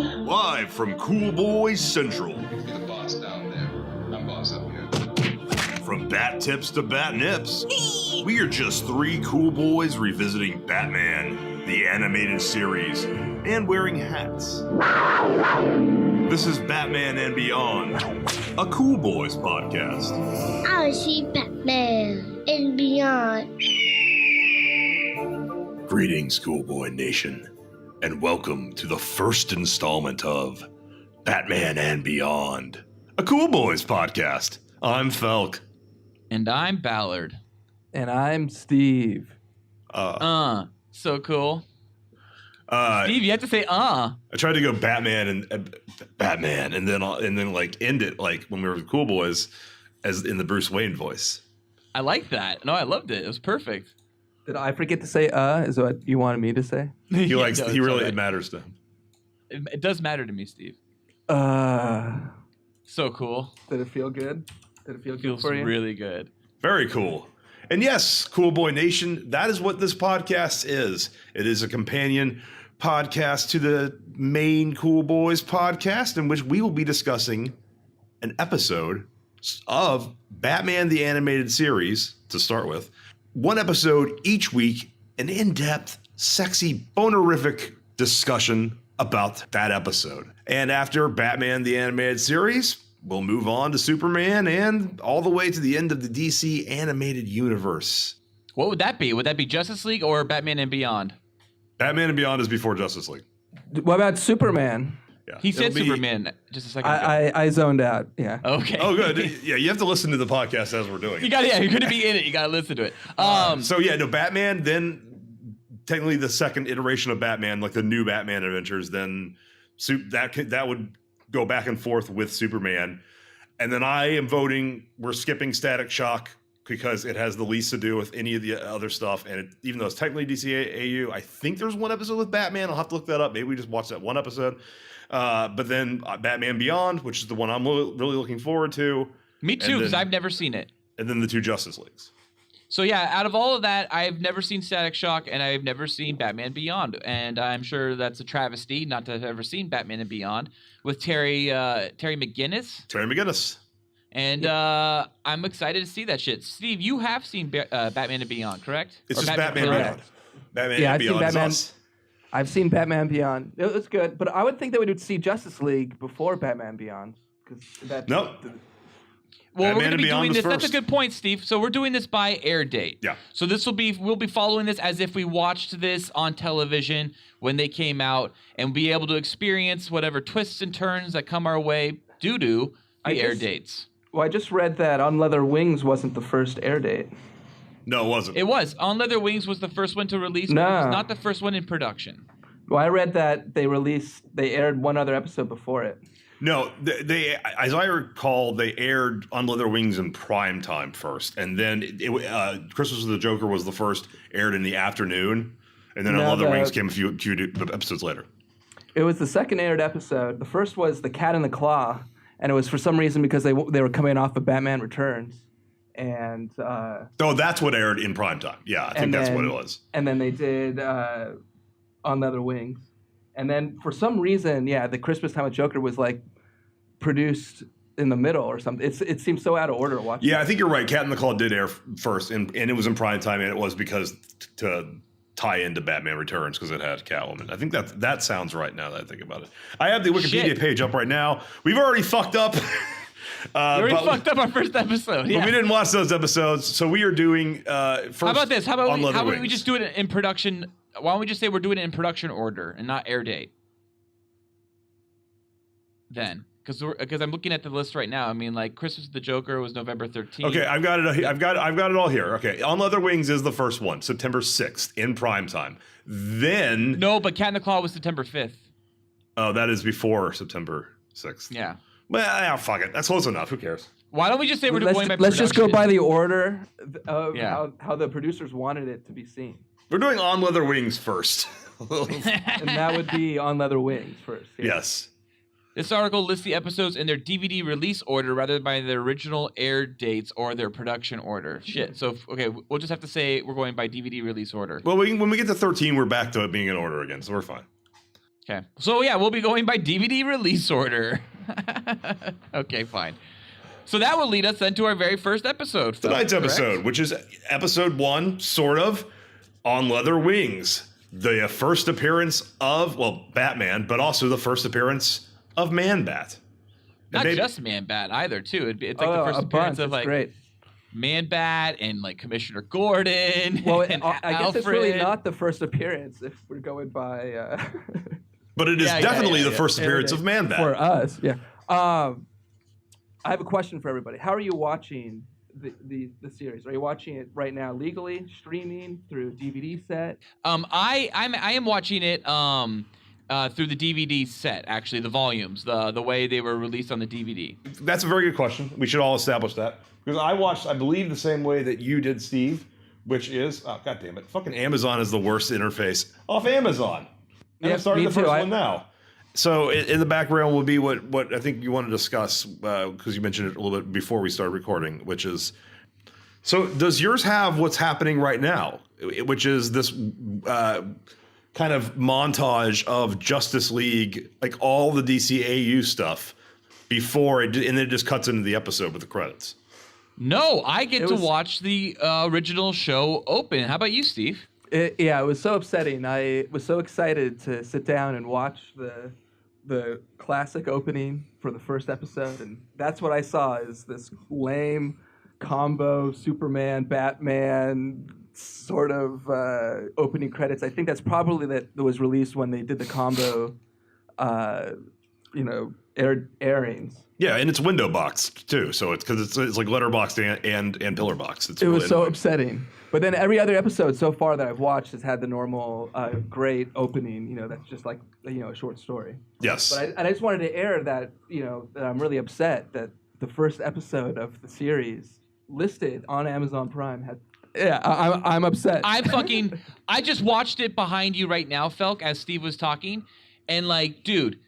Live from Cool Boys Central. You're the boss down there. I'm boss up here. From bat tips to bat nips, we are just three cool boys revisiting Batman, the animated series, and wearing hats. This is Batman and Beyond, a Cool Boys podcast. I see Batman and Beyond. Greetings, Cool Boy Nation, and welcome to the first installment of Batman and Beyond, a Cool Boys podcast. I'm Felk. And I'm Ballard. And I'm Steve. So cool. Steve, you have to say I tried to go Batman and Batman, and then like end it like when we were Cool Boys, as in the Bruce Wayne voice. I like that. No, I loved it. It was perfect. Did I forget to say is what you wanted me to say? He likes. He really. Right. It matters to him. It does matter to me, Steve. So cool. Did it feel good? Did it feel good Feels for you? Really good. Very cool. And yes, Cool Boy Nation, that is what this podcast is. It is a companion podcast to the main Cool Boys podcast, in which we will be discussing an episode of Batman the Animated Series to start with. One episode each week, an in-depth, sexy, bonerific discussion about that episode. And after Batman the Animated Series, we'll move on to Superman and all the way to the end of the DC animated universe. What would that be? Would that be Justice League or Batman and Beyond? Batman and Beyond is before Justice League. What about Superman? Yeah. He said Superman just a second ago. I zoned out. Yeah. Okay. Oh, good. Yeah, you have to listen to the podcast as we're doing it. You're going to be in it. You got to listen to it. Batman, then technically the second iteration of Batman, like the new Batman Adventures, then that would go back and forth with Superman. And then I am voting, we're skipping Static Shock because it has the least to do with any of the other stuff. And even though it's technically DCAU, I think there's one episode with Batman. I'll have to look that up. Maybe we just watched that one episode. But then Batman Beyond, which is the one I'm really looking forward to. Me too, because I've never seen it. And then the two Justice Leagues. So yeah, out of all of that, I've never seen Static Shock, and I've never seen Batman Beyond. And I'm sure that's a travesty not to have ever seen Batman and Beyond with Terry McGinnis. Terry McGinnis. And I'm excited to see that shit. Steve, you have seen Batman and Beyond, correct? It's just Batman Beyond. Batman and Beyond is us. I've seen Batman Beyond. It was good, but I would think that we would see Justice League before Batman Beyond. Nope. Well, we're going to be doing this. That's a good point, Steve. So we're doing this by air date. Yeah. So we'll be following this as if we watched this on television when they came out, and be able to experience whatever twists and turns that come our way due to the air dates. Well, I just read that On Leather Wings wasn't the first air date. No, it wasn't. It was. On Leather Wings was the first one to release, but it was not the first one in production. Well, I read that they aired one other episode before it. No, they as I recall, they aired On Leather Wings in prime time first, and then Christmas of the Joker was the first, aired in the afternoon, and then On Leather Wings came a few episodes later. It was the second aired episode. The first was The Cat in the Claw, and it was for some reason because they were coming off of Batman Returns. And that's what aired in prime time. Yeah, I think that's what it was. And then they did On Leather Wings. And then for some reason, the Christmas Time with Joker was like produced in the middle or something. It seems so out of order watching. Yeah, I think you're right. Cat in the Claw did air first, and it was in prime time, and it was because to tie into Batman Returns because it had Catwoman. I think that sounds right now that I think about it. I have the Wikipedia page up right now. We've already fucked up. We already fucked up our first episode. Yeah. But we didn't watch those episodes, so we are doing first. How about this? How about we just do it in production? Why don't we just say we're doing it in production order and not air date? Then, because I'm looking at the list right now. I mean, like Christmas of the Joker was November 13th. Okay, I've got it. I've got it all here. Okay, On Leather Wings is the first one, September 6th in prime time. Then but Cat in the Claw was September 5th. Oh, that is before September 6th. Yeah. Well, fuck it. That's close enough. Who cares? Why don't we just say we're going by production? Let's just go by the order of how the producers wanted it to be seen. We're doing On Leather Wings first. And that would be On Leather Wings first. Yeah. Yes. This article lists the episodes in their DVD release order rather than by their original air dates or their production order. Shit. So, okay, we'll just have to say we're going by DVD release order. Well, when we get to 13, we're back to it being in order again, so we're fine. Okay. So yeah, we'll be going by DVD release order. Okay, fine. So that will lead us then to our very first episode. Tonight's episode, which is episode 1, sort of, On Leather Wings. The first appearance of, well, Batman, but also the first appearance of Man-Bat. Not just Man-Bat either, too. It's like the first appearance of like great. Man-Bat and like Commissioner Gordon. Well, and I guess Alfred. it's really not the first appearance if we're going by. But it is definitely the first appearance of Man-Bat. For us, yeah. I have a question for everybody. How are you watching the series? Are you watching it right now legally, streaming through DVD set? I am watching it through the DVD set, actually, the volumes, the way they were released on the DVD. That's a very good question. We should all establish that. Because I watched, I believe, the same way that you did, Steve, which is, oh, God damn it, fucking Amazon is the worst interface off Amazon. And I'm starting the first one now. So in the background will be what I think you want to discuss, because you mentioned it a little bit before we started recording, which is, so does yours have what's happening right now, which is this kind of montage of Justice League, like all the DCAU stuff before it, and then it just cuts into the episode with the credits? No, I get to watch the original show open. How about you, Steve? Yeah, it was so upsetting. I was so excited to sit down and watch the classic opening for the first episode, and that's what I saw is this lame combo Superman, Batman sort of opening credits. I think that's probably that was released when they did the combo, airings. Yeah, and it's window boxed too, so it's because it's like letterboxed and pillar box. It was so upsetting. But then every other episode so far that I've watched has had the normal great opening. That's just like a short story. Yes. But I just wanted to air that that I'm really upset that the first episode of the series listed on Amazon Prime had. Yeah, I'm upset. I just watched it behind you right now, Felk, as Steve was talking, and like, dude,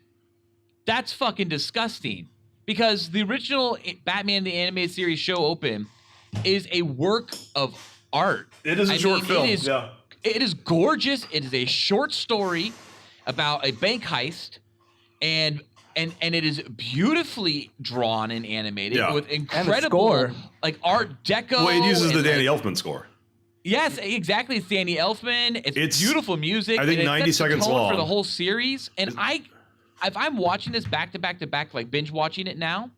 that's fucking disgusting. Because the original Batman the Animated Series show open is a work of art. It is a short film. It is gorgeous. It is a short story about a bank heist, and it is beautifully drawn and animated with incredible like Art Deco. Well, it uses the Danny Elfman score. Yes, exactly. It's Danny Elfman. It's beautiful music. I think and 90 seconds long for the whole series. And if I'm watching this back to back to back, like binge watching it now,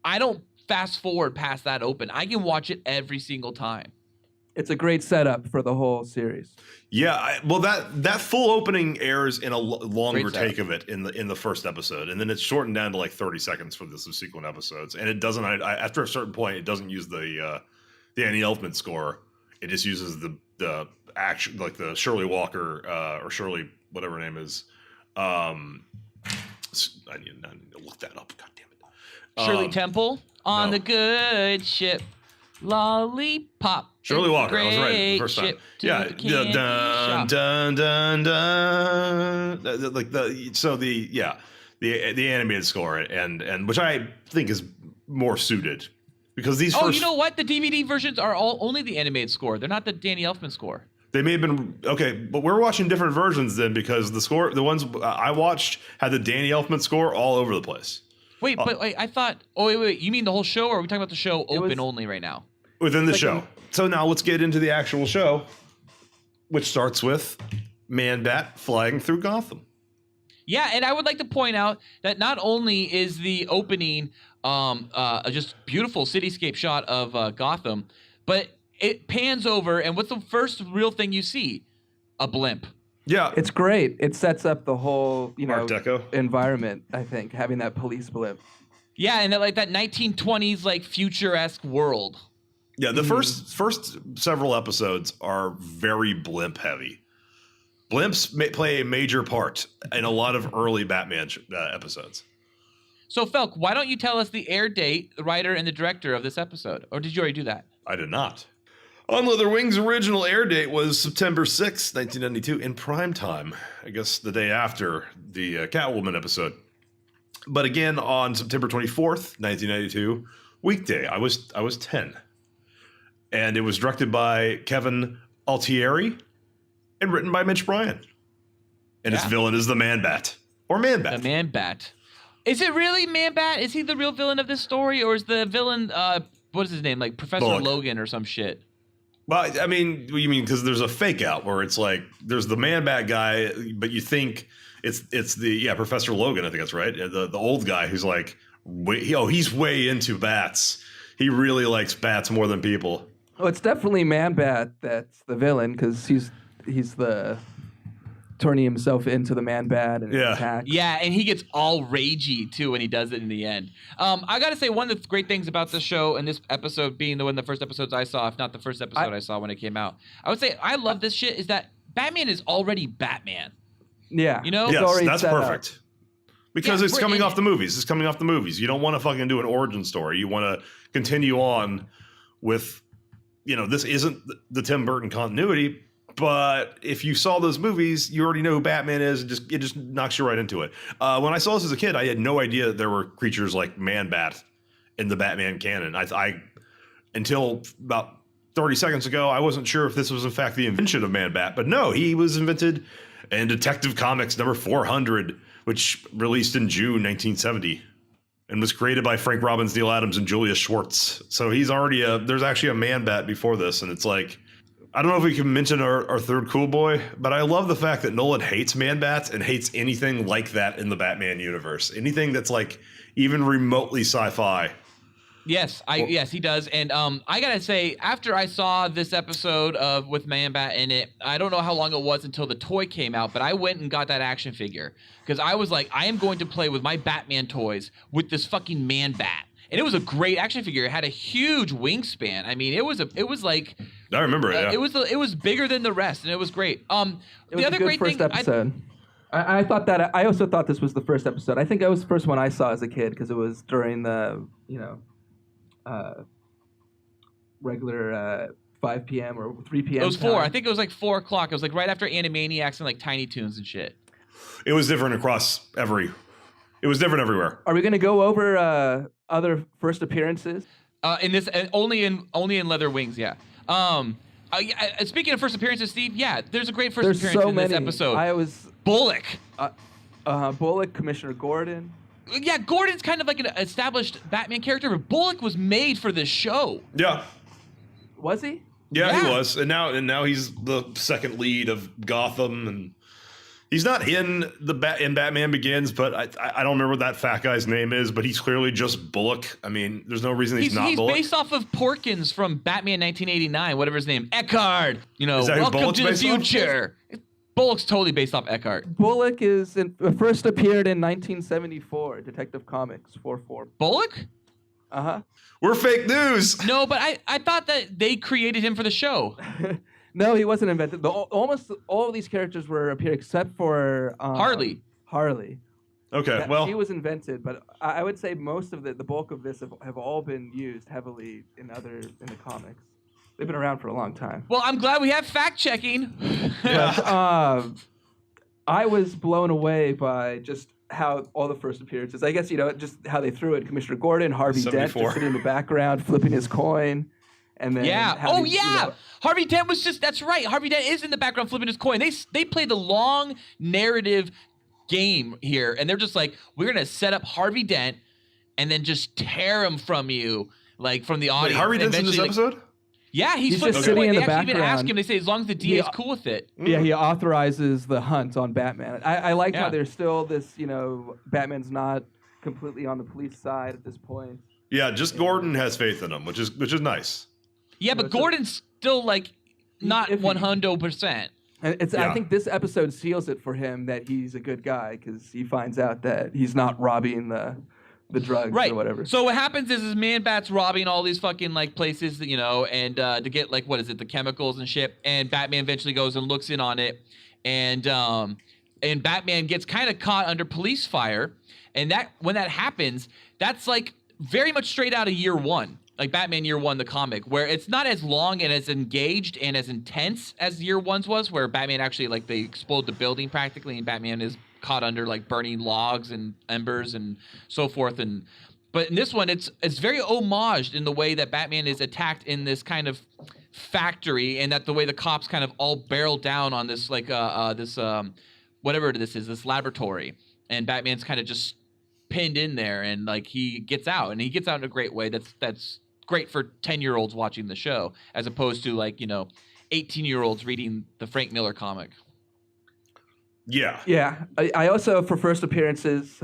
I don't fast forward past that open. I can watch it every single time. It's a great setup for the whole series. Yeah, well, that full opening airs in a longer take of it in the first episode, and then it's shortened down to like 30 seconds for the subsequent episodes. And it doesn't. After a certain point, it doesn't use the Danny Elfman score. It just uses the action, like the Shirley Walker or Shirley whatever her name is. I need to look that up. God damn it. Shirley Temple on the good ship. Lollipop. Shirley Walker. I was right the first time. Yeah. Dun dun dun dun. Like the animated score and which I think is more suited because these. Oh, you know what? The DVD versions are only the animated score. They're not the Danny Elfman score. They may have been okay, but we're watching different versions then because the ones I watched had the Danny Elfman score all over the place. Wait, but I thought. Oh, wait. You mean the whole show, or are we talking about the show open only right now? Within the show. So now let's get into the actual show, which starts with Man-Bat flying through Gotham. Yeah, and I would like to point out that not only is the opening a just beautiful cityscape shot of Gotham, but it pans over, and what's the first real thing you see? A blimp. Yeah. It's great. It sets up the whole, Art Deco environment, I think, having that police blimp. Yeah, and that 1920s like future-esque world. Yeah, the first several episodes are very blimp heavy. Blimps play a major part in a lot of early Batman episodes. So, Felk, why don't you tell us the air date, the writer, and the director of this episode? Or did you already do that? I did not. On Leather Wings' original air date was September 6th, 1992, in prime time. I guess the day after the Catwoman episode. But again, on September 24th, 1992, weekday, I was 10. And it was directed by Kevin Altieri and written by Mitch Bryant. and its villain is the Man-Bat or Man-Bat. The Man-Bat. Is it really Man-Bat? Is he the real villain of this story, or is the villain what is his name? Like Professor Bullock. Logan or some shit? Well, I mean, what do you mean? Because there's a fake out where it's like there's the Man-Bat guy, but you think it's the Professor Logan. I think that's right. The old guy who's like, he's way into bats. He really likes bats more than people. Oh, it's definitely Man-Bat that's the villain because he's the turning himself into the Man-Bat and attack. Yeah, and he gets all ragey too when he does it in the end. I gotta say, one of the great things about the show and this episode being the first episodes I saw, if not the first episode I saw when it came out, I would say I love this shit is that Batman is already Batman. Yeah. You know? Yes, that's perfect. Because it's coming off the movies. It's coming off the movies. You don't want to fucking do an origin story. You want to continue on with, this isn't the Tim Burton continuity. But if you saw those movies, you already know who Batman is. It just knocks you right into it. When I saw this as a kid, I had no idea that there were creatures like Man-Bat in the Batman canon. I until about 30 seconds ago, I wasn't sure if this was in fact the invention of Man-Bat. But no, he was invented in Detective Comics number 400, which released in June 1970. And was created by Frank Robbins, Neil Adams, and Julius Schwartz. So he's already there's actually a Man-Bat before this, and it's like, I don't know if we can mention our third cool boy, but I love the fact that Nolan hates Man-Bats and hates anything like that in the Batman universe. Anything that's like even remotely sci-fi. Yes, yes, he does. And I gotta say, after I saw this episode with Man-Bat in it, I don't know how long it was until the toy came out, but I went and got that action figure because I was like, I am going to play with my Batman toys with this fucking Man-Bat. And it was a great action figure. It had a huge wingspan. I mean, it was like I remember it. Yeah. It was bigger than the rest, and it was great. It was the other a good great first thing, episode. I thought that. I also thought this was the first episode. I think that was the first one I saw as a kid because it was during the regular 5 p.m. or 3 p.m. It was time. 4. I think it was like 4 o'clock. It was like right after Animaniacs and like Tiny Toons and shit. It was different It was different everywhere. Are we going to go over other first appearances? In this, only in Leather Wings, yeah. Speaking of first appearances, Steve, yeah, there's a great first appearance in this episode. Bullock. Bullock, Commissioner Gordon. Yeah, Gordon's kind of like an established Batman character, but Bullock was made for this show. Yeah. Was he? Yeah, he was, and now he's the second lead of Gotham, and he's not in Batman Begins, but I don't remember what that fat guy's name is, but he's clearly just Bullock. I mean, there's no reason he's not Bullock. He's based off of Porkins from Batman 1989, whatever his name, Eckhart. Welcome to the future. Bullock's totally based off Eckhart. Bullock first appeared in 1974, Detective Comics 4/4. Bullock? Uh-huh. We're fake news. No, but I thought that they created him for the show. No, he wasn't invented. Almost all of these characters were appeared except for Harley. Okay, he was invented, but I would say most of the bulk of this have all been used heavily in the comics. They've been around for a long time. Well, I'm glad we have fact checking. But, I was blown away by just how all the first appearances. I guess just how they threw it. Commissioner Gordon, Harvey Dent just sitting in the background, flipping his coin. And then Harvey Dent was that's right. Harvey Dent is in the background flipping his coin. They played the long narrative game here, and they're just like, we're gonna set up Harvey Dent and then just tear him from you, like from the audience. Wait, Harvey Dent's in this episode? Yeah, he's just sitting in the background. They actually even ask him. They say as long as the DA is cool with it. Yeah, he authorizes the hunt on Batman. I like how there's still this, Batman's not completely on the police side at this point. Yeah, just Gordon has faith in him, which is nice. Yeah, but Gordon's still like not 100%. And I think this episode seals it for him that he's a good guy because he finds out that he's not robbing the drugs or whatever. So what happens is Man-Bat's robbing all these fucking like places, and to get like the chemicals and shit. And Batman eventually goes and looks in on it, and Batman gets kind of caught under police fire. And when that happens, that's like very much straight out of Year One. Like Batman Year One, the comic, where it's not as long and as engaged and as intense as Year One's was, where Batman actually they explode the building practically, and Batman is caught under like burning logs and embers and so forth. But in this one, it's very homaged in the way that Batman is attacked in this kind of factory, and that the way the cops kind of all barrel down on this whatever this laboratory, and Batman's kind of just pinned in there, and like he gets out, and he gets out in a great way. That's great for 10-year-olds watching the show, as opposed to 18-year-olds reading the Frank Miller comic. Yeah. Yeah. I also, for first appearances,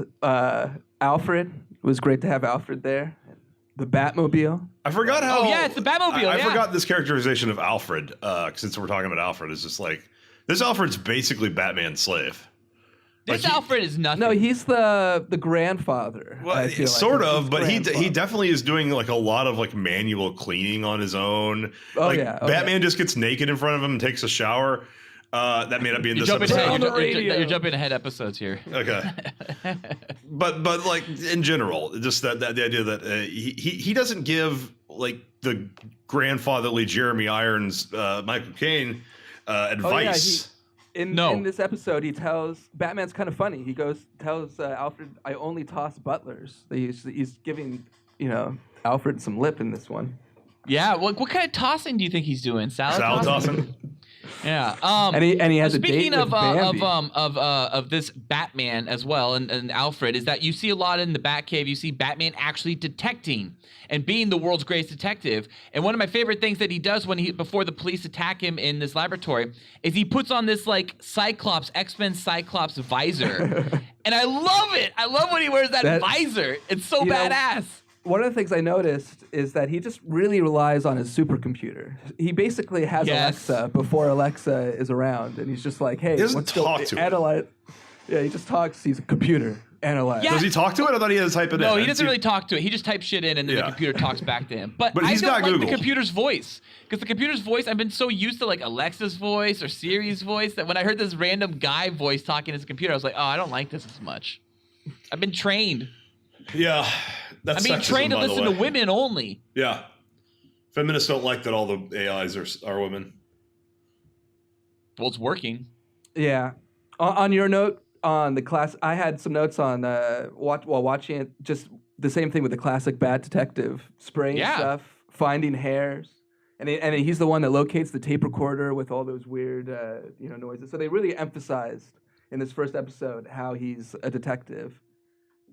Alfred, it was great to have Alfred there. The Batmobile. I forgot how. Oh, yeah, it's the Batmobile, I yeah. forgot this characterization of Alfred, since we're talking about Alfred, is just like, this Alfred's basically Batman's slave. This Like, Alfred is nothing. No, he's the grandfather. Well, I feel sort like. of, He's but he grandfather. definitely is doing like a lot of like manual cleaning on his own. Oh, like yeah. Oh, Batman just gets naked in front of him and takes a shower. That may not be in you're this jumping, episode. On the ahead, radio. you're jumping ahead episodes here. Okay, but like in general, just that the idea that he doesn't give like the grandfatherly Jeremy Irons, Michael Caine advice. In this episode, he tells Batman's kind of funny. He tells Alfred, "I only toss butlers." He's giving Alfred some lip in this one. Yeah, what kind of tossing do you think he's doing? Salad tossing. Yeah. And he has a date speaking with Bambi. of this Batman as well and Alfred, is that you see a lot in the Batcave. You see Batman actually detecting and being the world's greatest detective. And one of my favorite things that he does before the police attack him in this laboratory is he puts on this like X-Men Cyclops visor. And I love it. I love when he wears that visor. It's so badass. One of the things I noticed is that he just really relies on his supercomputer. He basically has Alexa before Alexa is around, and he's just like, "Hey, He doesn't talk to it. analyze." Yeah, he just talks. He's a computer. Analyze. Yeah. Does he talk to it? I thought he had to type it in. No, he doesn't really talk to it. He just types shit in, and then the computer talks back to him. But he's I don't got like Google. the computer's voice, because the computer's voice, I've been so used to like Alexa's voice or Siri's voice that when I heard this random guy voice talking to his computer, I was like, oh, I don't like this as much. I've been trained. Yeah, that's I'm being sexism, trained to by the listen to way. women only. Yeah, feminists don't like that all the AIs are women. Well, it's working. Yeah. On your note on the class, I had some notes on while watching it. Just the same thing with the classic Bat Detective, spraying stuff, finding hairs, and he's the one that locates the tape recorder with all those weird noises. So they really emphasized in this first episode how he's a detective.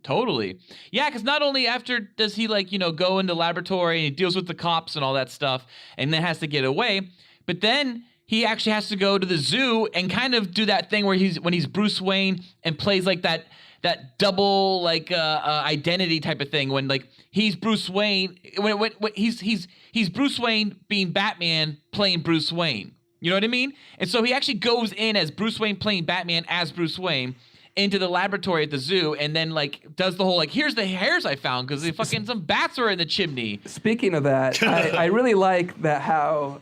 Totally. Yeah, because not only after does he go into the laboratory and he deals with the cops and all that stuff and then has to get away, but then he actually has to go to the zoo and kind of do that thing where when he's Bruce Wayne and plays like that double identity type of thing when like he's Bruce Wayne when he's Bruce Wayne being Batman playing Bruce Wayne. You know what I mean? And so he actually goes in as Bruce Wayne playing Batman as Bruce Wayne into the laboratory at the zoo and then does the whole here's the hairs I found because some bats were in the chimney. Speaking of that, I really like that how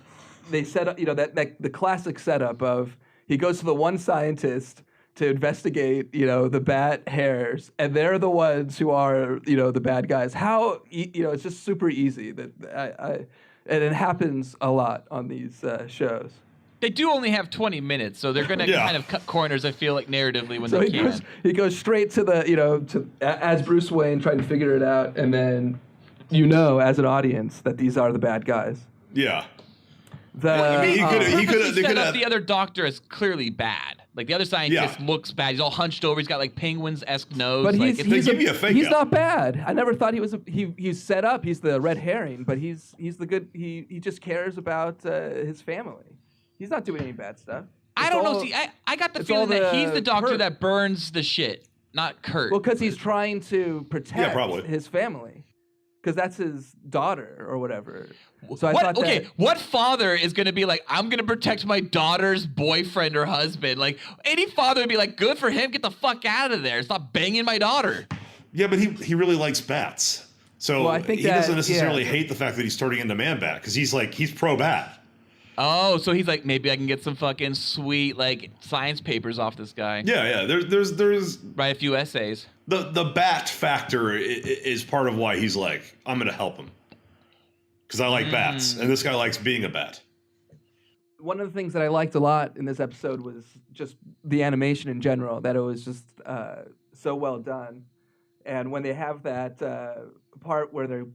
they set up, that the classic setup of he goes to the one scientist to investigate, the bat hairs, and they're the ones who are, the bad guys. How, it's just super easy and it happens a lot on these shows. They do only have 20 minutes, so they're going to kind of cut corners, I feel like, narratively when they can. He goes straight to the, as Bruce Wayne trying to figure it out, and then as an audience that these are the bad guys. Yeah. He They set up the other doctor as clearly bad. Like the other scientist looks bad. He's all hunched over. He's got Penguins-esque nose. But They give you a fake he's out. not bad. I never thought he was. He's set up. He's the red herring, but he's the good. He just cares about his family. He's not doing any bad stuff. I don't know. See, I got the feeling that he's the doctor that burns the shit, not Kurt. Well, because he's trying to protect probably. his family. Because that's his daughter or whatever. So I thought what father is going to be like, I'm going to protect my daughter's boyfriend or husband? Like, any father would be like, good for him, get the fuck out of there. Stop banging my daughter. Yeah, but he really likes bats. So I think he doesn't necessarily hate the fact that he's turning into Man-Bat, because he's pro-bat. Oh, so he's like, maybe I can get some fucking sweet science papers off this guy. Yeah. There's write a few essays. The bat factor is part of why he's like, I'm gonna help him because I like bats, and this guy likes being a bat. One of the things that I liked a lot in this episode was just the animation in general. That it was just so well done, and when they have that part where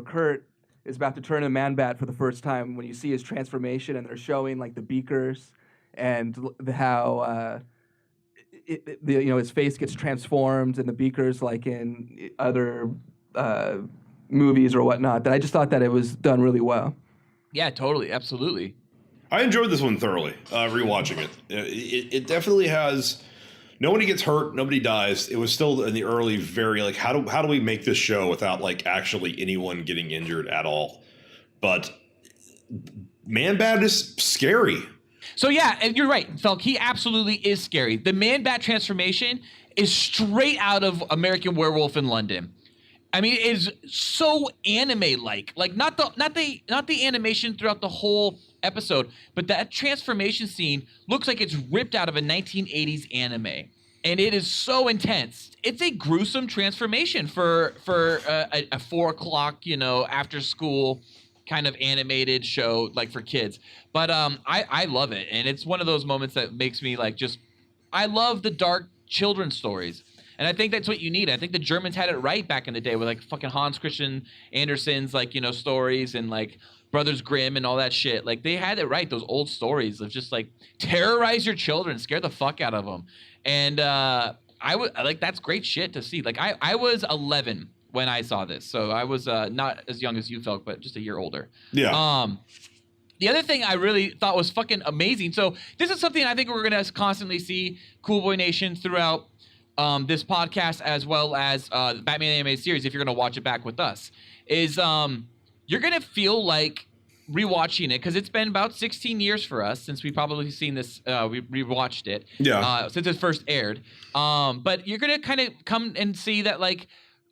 Kurt is about to turn a Man-Bat for the first time, when you see his transformation and they're showing the beakers and how his face gets transformed and the beakers like in other movies or whatnot. That I just thought that it was done really well. Yeah, totally, absolutely. I enjoyed this one thoroughly, rewatching it. It definitely has. Nobody gets hurt. Nobody dies. It was still in the early, very like how do we make this show without like actually anyone getting injured at all? But Man-Bat is scary. So yeah, and you're right, Felk. He absolutely is scary. The Man-Bat transformation is straight out of American Werewolf in London. I mean, it is so anime-like. Like not the animation throughout the whole episode, but that transformation scene looks like it's ripped out of a 1980s anime, and it is so intense. It's a gruesome transformation for a 4 o'clock, after school kind of animated show like for kids. But I love it, and it's one of those moments that makes me like I love the dark children's stories. And I think that's what you need. I think the Germans had it right back in the day with like fucking Hans Christian Andersen's like, stories and like Brothers Grimm and all that shit. Like they had it right. Those old stories of just like terrorize your children, scare the fuck out of them. And I would like, that's great shit to see. Like I was 11 when I saw this. So I was not as young as you felt, but just a year older. Yeah. The other thing I really thought was fucking amazing. So this is something I think we're going to constantly see Cool Boy Nation throughout this podcast, as well as the Batman animated series, if you're going to watch it back with us, is you're going to feel like rewatching it, because it's been about 16 years for us since we probably seen this, we rewatched it, since it first aired. But you're going to kind of come and see that, like,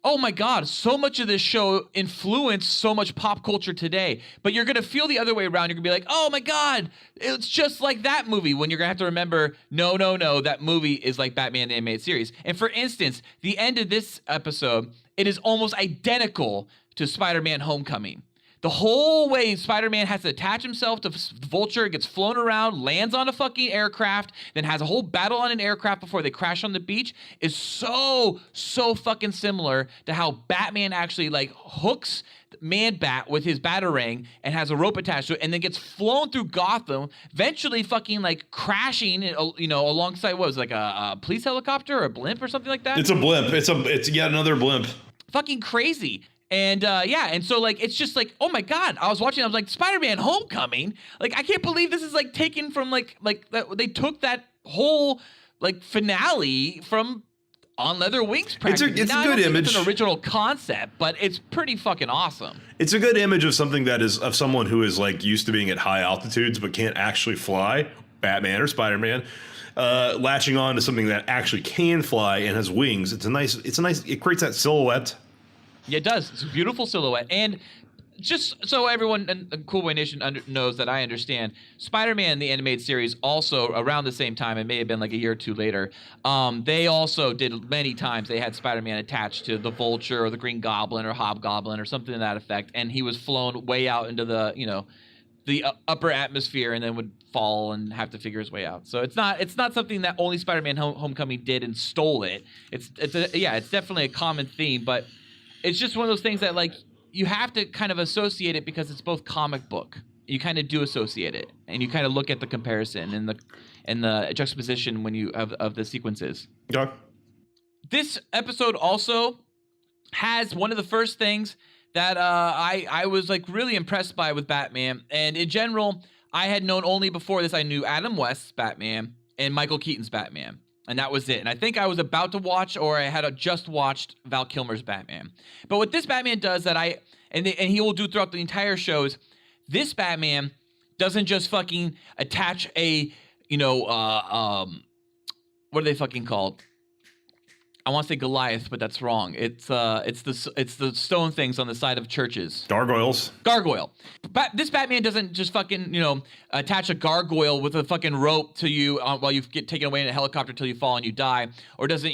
oh my God, so much of this show influenced so much pop culture today. But you're going to feel the other way around. You're going to be like, oh my God, it's just like that movie. When you're going to have to remember, no, that movie is like Batman the Animated Series. And for instance, the end of this episode, it is almost identical to Spider-Man Homecoming. The whole way Spider-Man has to attach himself to Vulture, gets flown around, lands on a fucking aircraft, then has a whole battle on an aircraft before they crash on the beach is so fucking similar to how Batman actually like hooks Man-Bat with his Batarang and has a rope attached to it and then gets flown through Gotham, eventually fucking like crashing, alongside what was it, like a police helicopter or a blimp or something like that? It's a blimp. It's yet another blimp. Fucking crazy. And and so like it's just like, oh my God, I was watching, I was like, Spider-Man Homecoming, like I can't believe this is like taken from like they took that whole like finale from On Leather Wings. It's a good image. It's an original concept, but it's pretty fucking awesome. It's a good image of something that is of someone who is like used to being at high altitudes but can't actually fly, Batman or Spider-Man. Latching on to something that actually can fly and has wings. It creates that silhouette. Yeah, it does. It's a beautiful silhouette. And just so everyone in Cool Boy Nation knows that I understand, Spider-Man, the animated series, also around the same time, it may have been like a year or two later, they also did many times, they had Spider-Man attached to the Vulture or the Green Goblin or Hobgoblin or something to that effect, and he was flown way out into the, the upper atmosphere and then would fall and have to figure his way out. So it's not something that only Spider-Man Homecoming did and stole it. It's definitely a common theme, but it's just one of those things that like you have to kind of associate it because it's both comic book. You kind of do associate it, and you kind of look at the comparison and the juxtaposition when you of the sequences. Okay. This episode also has one of the first things that I was like really impressed by with Batman, and in general, I had known only before this. I knew Adam West's Batman and Michael Keaton's Batman. And that was it. And I think I was about to watch, or I had just watched Val Kilmer's Batman. But what this Batman does and he will do throughout the entire show is this Batman doesn't just fucking attach a, what are they fucking called? I want to say Goliath, but that's wrong. It's the stone things on the side of churches. Gargoyle. But this Batman doesn't just fucking, attach a gargoyle with a fucking rope to you while you get taken away in a helicopter till you fall and you die. Or doesn't,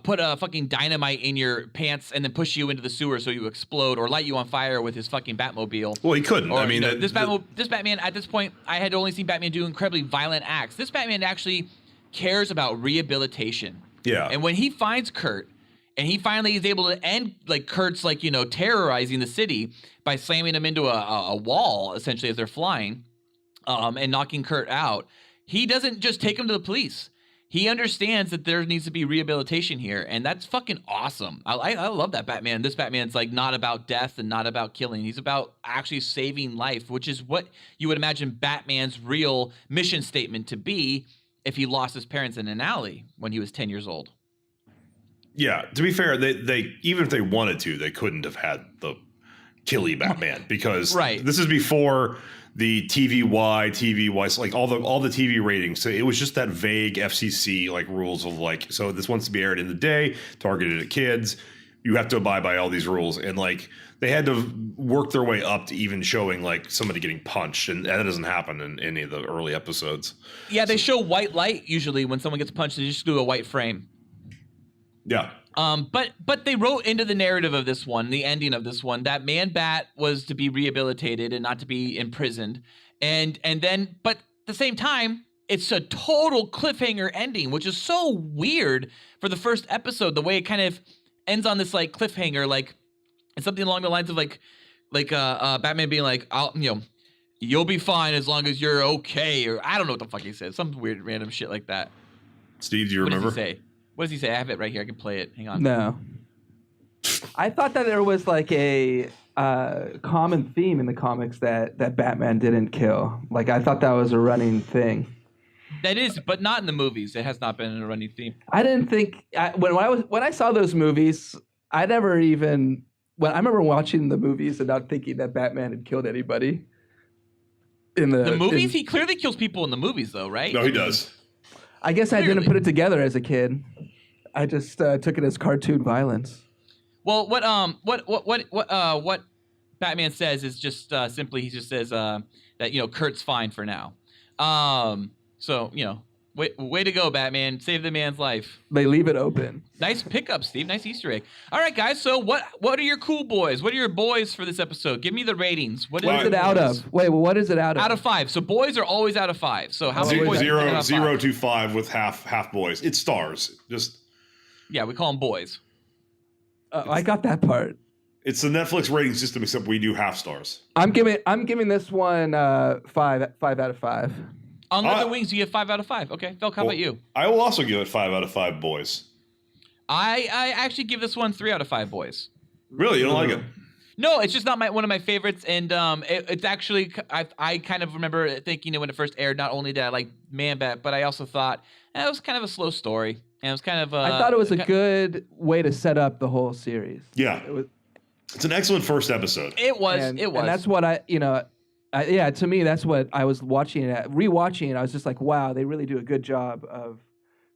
put a fucking dynamite in your pants and then push you into the sewer so you explode, or light you on fire with his fucking Batmobile. Well, he couldn't. Or, this Batman, at this point, I had only seen Batman do incredibly violent acts. This Batman actually cares about rehabilitation. Yeah. And when he finds Kurt, and he finally is able to end, like, Kurt's, like, terrorizing the city by slamming him into a wall, essentially, as they're flying, and knocking Kurt out, he doesn't just take him to the police. He understands that there needs to be rehabilitation here, and that's fucking awesome. I love that Batman. This Batman's like not about death and not about killing. He's about actually saving life, which is what you would imagine Batman's real mission statement to be if he lost his parents in an alley when he was 10 years old. Yeah, to be fair, they even if they wanted to, they couldn't have had the killy Batman because this is before the TVY, like all the TV ratings. So it was just that vague FCC like rules of like, so this wants to be aired in the day, targeted at kids. You have to abide by all these rules, and like they had to work their way up to even showing like somebody getting punched, and that doesn't happen in any of the early episodes. Yeah, they show white light usually when someone gets punched. They just do a white frame. Yeah. But they wrote into the narrative of this one, the ending of this one, that Man-Bat was to be rehabilitated and not to be imprisoned. And then, but at the same time, it's a total cliffhanger ending, which is so weird for the first episode, the way it kind of ends on this like cliffhanger, like it's something along the lines of like Batman being like, you'll be fine as long as you're okay, or I don't know what the fuck he says, some weird random shit like that. Steve, do you remember? What does he say? What does he say? I have it right here. I can play it. Hang on. No. I thought that there was like a common theme in the comics that Batman didn't kill. Like I thought that was a running thing. That is, but not in the movies. It has not been a running theme. I didn't think when I saw those movies, I never even I remember watching the movies and not thinking that Batman had killed anybody. In the movies, he clearly kills people in the movies, though, right? No, he does. I guess I didn't put it together as a kid. I just took it as cartoon violence. Well, what Batman says is just simply he just says that Kurt's fine for now. So way to go, Batman! Save the man's life. They leave it open. Nice pickup, Steve. Nice Easter egg. All right, guys. So what are your cool boys? What are your boys for this episode? Give me the ratings. What is it out of? Wait, well, what is it out of? Out of 5. So boys are always out of 5. So how many boys? 0 to 5 with half boys. It's stars. Just yeah, we call them boys. I got that part. It's the Netflix rating system, except we do half stars. I'm giving this one 5 out of 5. On the wings, you get 5 out of 5. Okay, Felk, how about you? I will also give it 5 out of 5 boys. I actually give this one 3 out of 5 boys. Really, you don't like it? No, it's just not one of my favorites, and it's actually I kind of remember thinking when it first aired. Not only did I like Man-Bat, but I also thought it was kind of a slow story, and it was kind of. I thought it was a good way to set up the whole series. Yeah, it's an excellent first episode. It was, and that's what to me, that's what I was rewatching it. I was just like, wow, they really do a good job of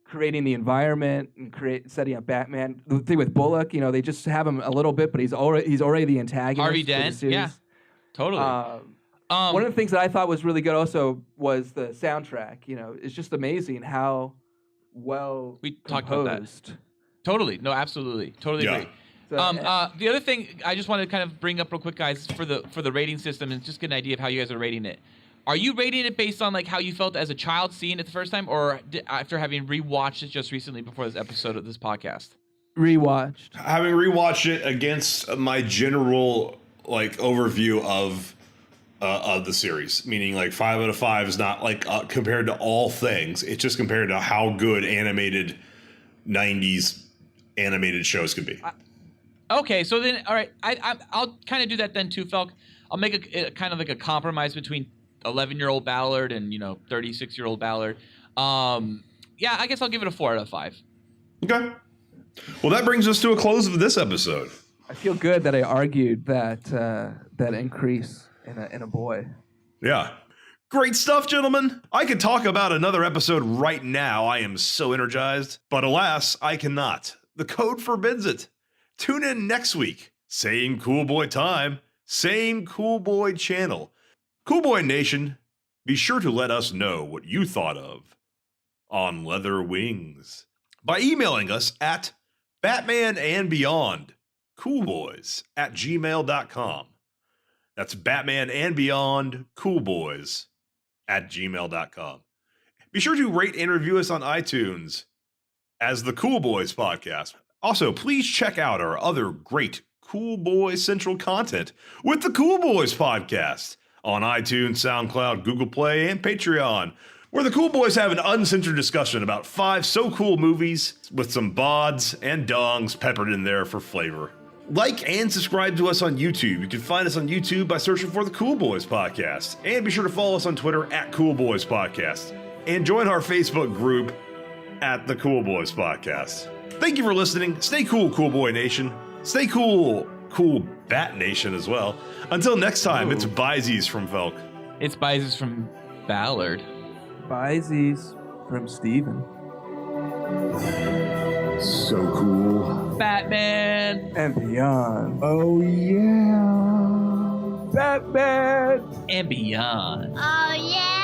creating the environment and setting up Batman. The thing with Bullock, they just have him a little bit, but he's already the antagonist. Harvey Dent, yeah, totally. One of the things that I thought was really good also was the soundtrack. It's just amazing how well we talked about that. Totally, no, absolutely, totally agree. So, the other thing I just wanted to kind of bring up real quick, guys, for the rating system, and just get an idea of how you guys are rating it. Are you rating it based on like how you felt as a child seeing it the first time, or after having rewatched it just recently before this episode of this podcast? Rewatched. Having rewatched it against my general like overview of the series, meaning like 5 out of 5 is not like compared to all things. It's just compared to how good animated 90s animated shows could be. Okay, so then, all right, I'll kind of do that then too, Felk. I'll make a kind of like a compromise between 11-year-old Ballard and 36-year-old Ballard. Yeah, I guess I'll give it a 4 out of 5. Okay. Well, that brings us to a close of this episode. I feel good that I argued that increase in a boy. Yeah. Great stuff, gentlemen. I could talk about another episode right now. I am so energized. But alas, I cannot. The code forbids it. Tune in next week. Same Cool Boy time, same Cool Boy channel. Cool Boy Nation, be sure to let us know what you thought of On Leather Wings by emailing us at batmanandbeyondcoolboys@gmail.com. That's batmanandbeyondcoolboys@gmail.com. Be sure to rate and review us on iTunes as the Cool Boys Podcast. Also, please check out our other great Cool Boy Central content with the Cool Boys Podcast on iTunes, SoundCloud, Google Play, and Patreon. where the cool boys have an uncensored discussion about 5 so cool movies with some bods and dongs peppered in there for flavor. Like and subscribe to us on YouTube. You can find us on YouTube by searching for the Cool Boys Podcast. And be sure to follow us on Twitter at Cool Boys Podcast. And join our Facebook group at the Cool Boys Podcast. Thank you for listening. Stay cool, Cool Boy Nation. Stay cool, Cool Bat Nation as well. Until next time, it's Byzies from Felk. It's Bises from Ballard. Byzies from Steven. So cool. Batman And beyond. Oh, yeah. Batman! and beyond. Oh, yeah.